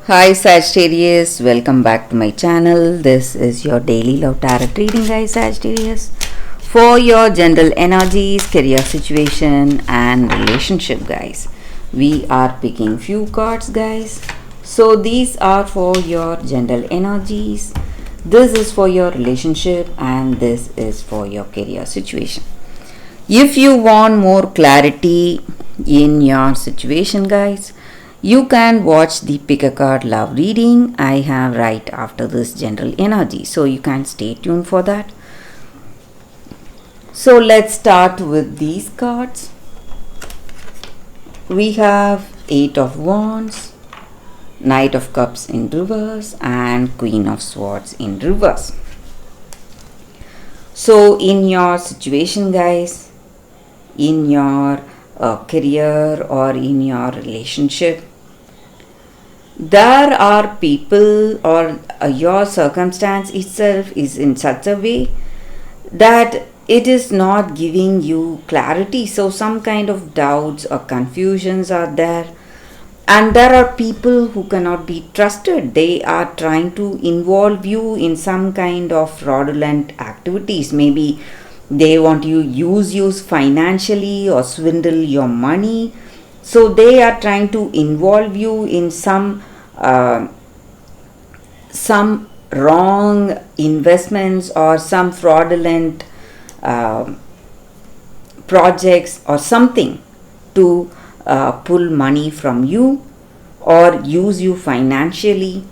Hi Sagittarius, welcome back to my channel. This is your daily love tarot reading, guys. Sagittarius, for your general energies, career situation and relationship, guys. We are picking few cards, guys. So these are for your general energies, this is for your relationship, and this is for your career situation. If you want more clarity in your situation, guys, you can watch the pick a card love reading I have right after this general energy, so you can stay tuned for that. So let's start with these cards. We have 8 of Wands, Knight of Cups in reverse, and Queen of Swords in reverse. So in your situation, guys, in your career or in your relationship, there are people or your circumstance itself is in such a way that it is not giving you clarity. So some kind of doubts or confusions are there, and there are people who cannot be trusted. They are trying to involve you in some kind of fraudulent activities. Maybe they want to use you financially or swindle your money. So they are trying to involve you in some wrong investments or some fraudulent projects or something to pull money from you or use you financially.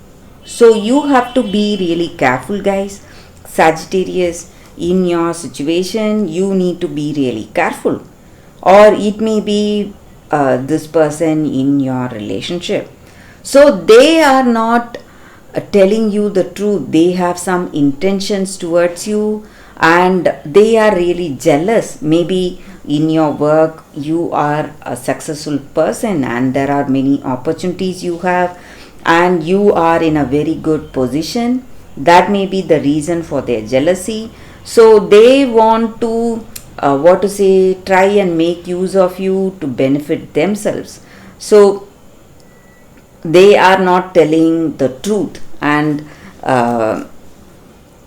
So you have to be really careful, guys. Sagittarius, in your situation you need to be really careful, or it may be this person in your relationship. So they are not telling you the truth. They have some intentions towards you and they are really jealous. Maybe in your work you are a successful person and there are many opportunities you have and you are in a very good position. That may be the reason for their jealousy. So they want to try and make use of you to benefit themselves. So they are not telling the truth and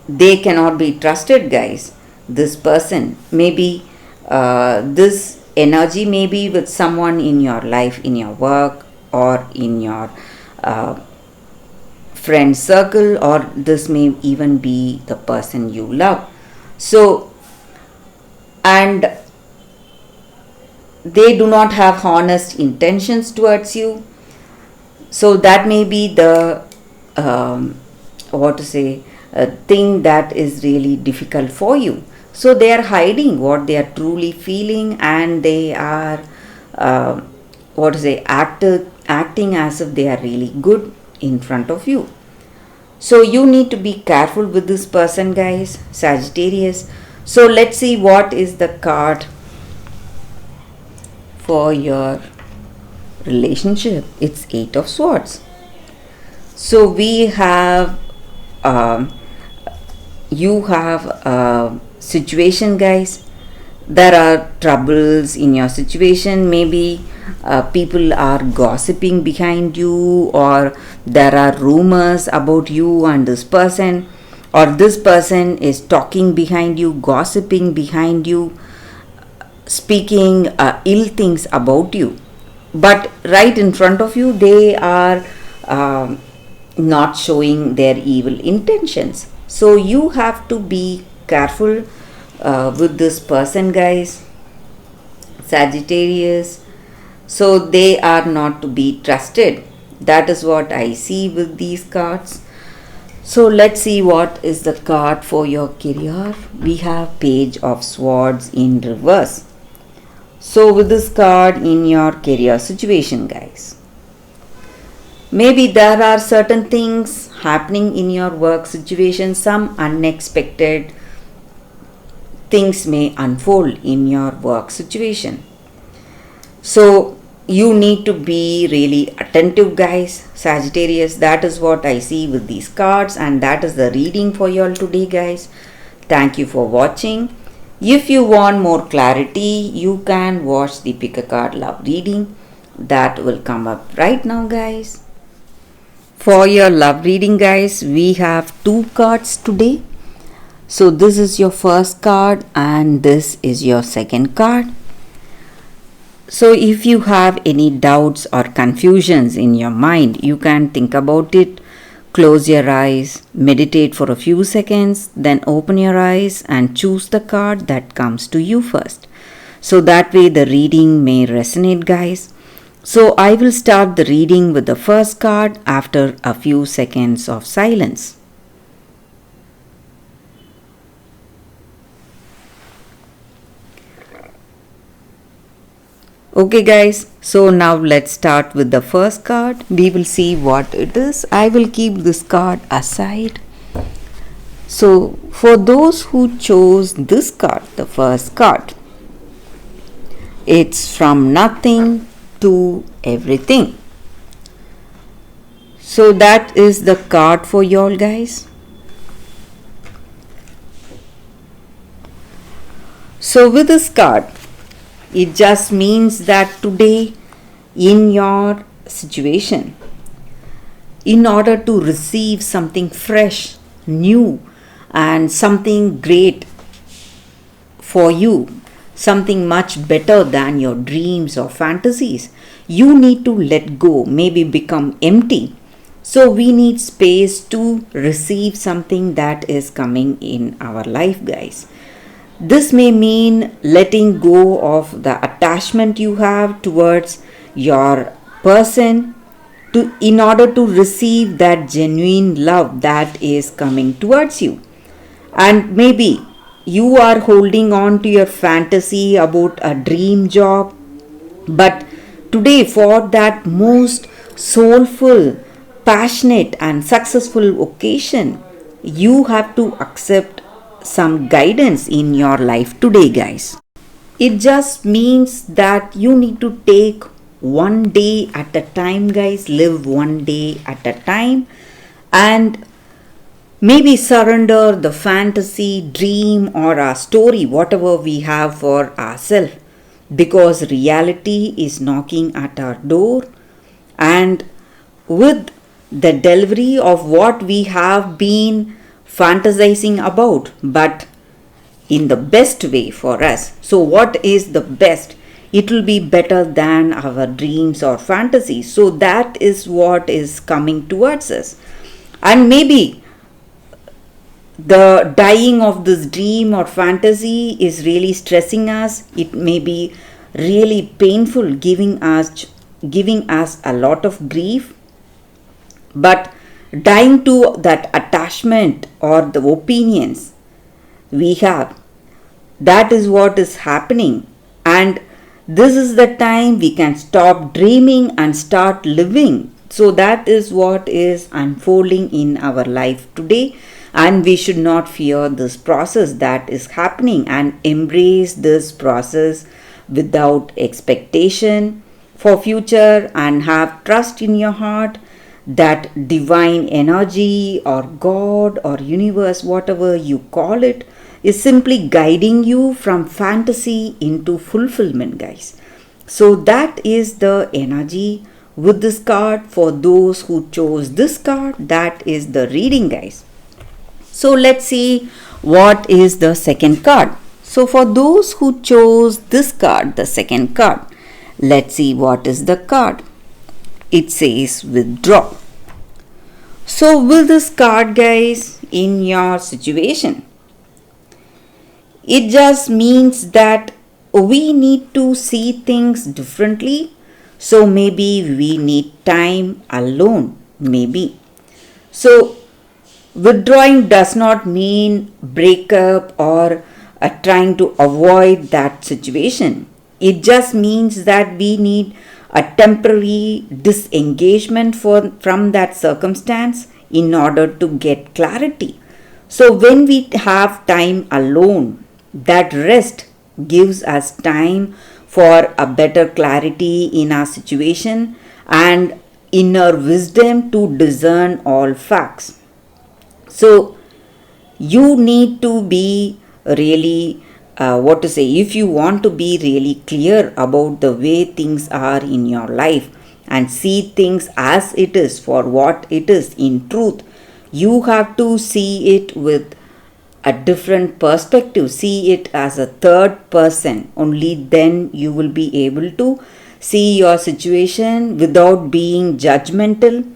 they cannot be trusted, guys. This person, maybe this energy may be with someone in your life, in your work or in your friend circle, or this may even be the person you love. So, and they do not have honest intentions towards you. So that may be the thing that is really difficult for you. So they are hiding what they are truly feeling, and they are acting as if they are really good in front of you. So you need to be careful with this person, guys, Sagittarius. So let's see what is the card for your relationship. It's 8 of Swords. So we have you have a situation, guys. There are troubles in your situation. Maybe people are gossiping behind you, or there are rumors about you and this person, or this person is talking behind you, gossiping behind you, speaking ill things about you. But right in front of you they are not showing their evil intentions. So you have to be careful with this person, guys, Sagittarius. So they are not to be trusted. That is what I see with these cards. So let's see what is the card for your career. We have Page of Swords in reverse. So with this card in your career situation, guys, maybe there are certain things happening in your work situation. Some unexpected things may unfold in your work situation. So you need to be really attentive, guys, Sagittarius. That is what I see with these cards, and that is the reading for you all today, guys. Thank you for watching. If you want more clarity, you can watch the pick a card love reading that will come up right now, guys. For your love reading, guys, we have two cards today. So, this is your first card, and this is your second card. So, if you have any doubts or confusions in your mind, you can think about it. Close your eyes, meditate for a few seconds, then open your eyes and choose the card that comes to you first. So that way the reading may resonate, guys. So I will start the reading with the first card after a few seconds of silence. Okay guys, so now let's start with the first card. We will see what it is. I will keep this card aside. So for those who chose this card, the first card, it's from nothing to everything. So that is the card for y'all, guys. So with this card, it just means that today in your situation, in order to receive something fresh, new, and something great for you, something much better than your dreams or fantasies, you need to let go, maybe become empty. So we need space to receive something that is coming in our life, guys. This may mean letting go of the attachment you have towards your person in order to receive that genuine love that is coming towards you. And maybe you are holding on to your fantasy about a dream job, but today, for that most soulful, passionate, and successful occasion, you have to accept some guidance in your life today, guys. It just means that you need to take one day at a time, guys. Live one day at a time and maybe surrender the fantasy, dream, or a story, whatever we have for ourselves, because reality is knocking at our door, and with the delivery of what we have been fantasizing about, but in the best way for us. So, what is the best? It will be better than our dreams or fantasies. So, that is what is coming towards us. And maybe the dying of this dream or fantasy is really stressing us. It may be really painful, giving us a lot of grief. But dying to that attachment or the opinions we have, that is what is happening. And this is the time we can stop dreaming and start living. So that is what is unfolding in our life today. And we should not fear this process that is happening and embrace this process without expectation for future, and have trust in your heart that divine energy or God or universe, whatever you call it, is simply guiding you from fantasy into fulfillment, guys. So that is the energy with this card. For those who chose this card, that is the reading, guys. So let's see what is the second card. So for those who chose this card, the second card, let's see what is the card. It says withdraw. So with this card, guys, in your situation, it just means that we need to see things differently. So maybe we need time alone, maybe. So withdrawing does not mean breakup or trying to avoid that situation. It just means that we need a temporary disengagement from that circumstance in order to get clarity. So when we have time alone, that rest gives us time for a better clarity in our situation and inner wisdom to discern all facts. So you need to be really if you want to be really clear about the way things are in your life and see things as it is for what it is in truth. You have to see it with a different perspective. See it as a third person. Only then you will be able to see your situation without being judgmental.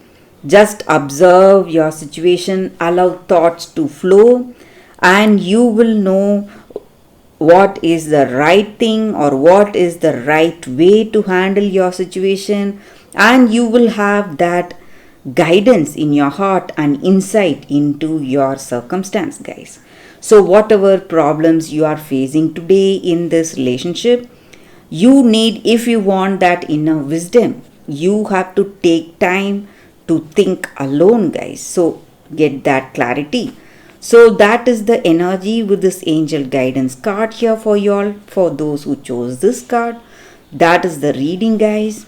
Just observe your situation, allow thoughts to flow, and you will know what is the right thing or what is the right way to handle your situation, and you will have that guidance in your heart and insight into your circumstance, guys. So whatever problems you are facing today in this relationship, you need, if you want that inner wisdom, you have to take time to think alone, guys. So get that clarity. So that is the energy with this angel guidance card here for y'all, for those who chose this card. That is the reading, guys.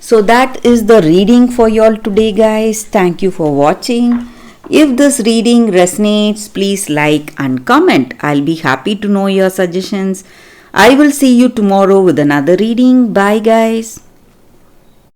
So that is the reading for y'all today, guys. Thank you for watching. If this reading resonates, please like and comment. I'll be happy to know your suggestions. I will see you tomorrow with another reading. Bye, guys.